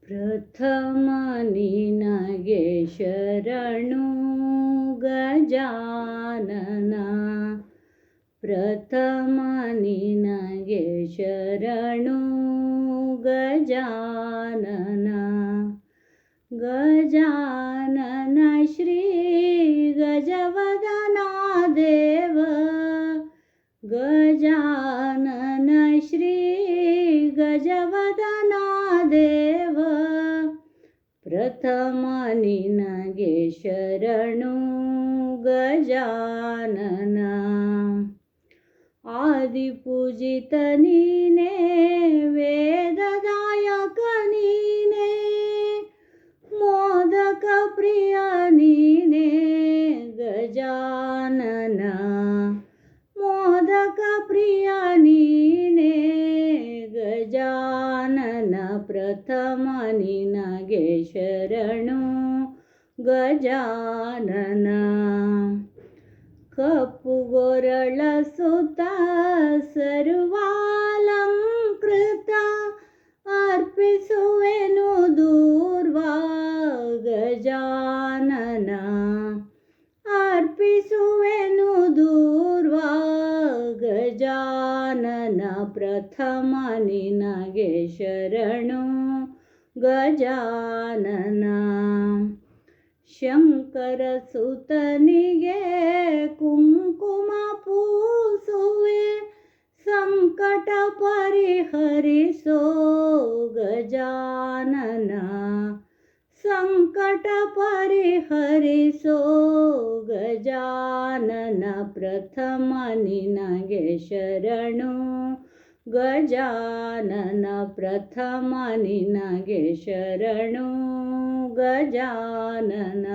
ಪ್ರಥಮ ನಿನಗೆ ಶರಣು ಗಜಾನನ. ಪ್ರಥಮ ನಿನಗೆ ಶರಣು ಗಜಾನನ. ಗಜಾನನ ಶ್ರೀ ಗಜವದನ ದೇವ. ಗಜಾನನ ಶ್ರೀ ಗಜವದನ ದೇವ. ಪ್ರಥಮ ನಿನಗೆ ಶರಣು ಗಜಾನನ. ಆದಿಪೂಜಿತ ನೀನೇ, ವೇದದಾಯಕ ನೀನೇ, ಮೋದಕ ಪ್ರಿಯ ನೀನೇ ಗಜಾನನ. ಮೋದಕ ಪ್ರಿಯ ನೀನೇ ಗಜಾನನ. ಪ್ರಥಮ ನಿನಗೆ ಶರಣು ಗಜಾನನ. ಕಪ್ಪುಗೊರಳ ಸುತ ಸರ್ವಾಲಂಕೃತ, ಅರ್ಪಿಸುವೆನು ದೂರ್ವ ಗಜಾನನ. ಅರ್ಪಿಸುವೆನು ದೂರ್ವ ಗಜಾನನ. ಪ್ರಥಮ ನಿನಗೆ ಶರಣು ಗಜಾನನ. ಶಂಕರ ಸುತನಿಗೆ ಕುಂಕುಮ ಪೂಸುವೆ, ಸಂಕಟ ಪರಿಹರಿಸೋ ಗಜಾನನ. ಸಂಕಟ ಪರಿಹರಿಸೋ ಗಜಾನನ. ಪ್ರಥಮ ನಿನಗೆ ಶರಣು ಗಜಾನನ. ಪ್ರಥಮ ನಿನಗೆ ಶರಣು ಗಜಾನನ.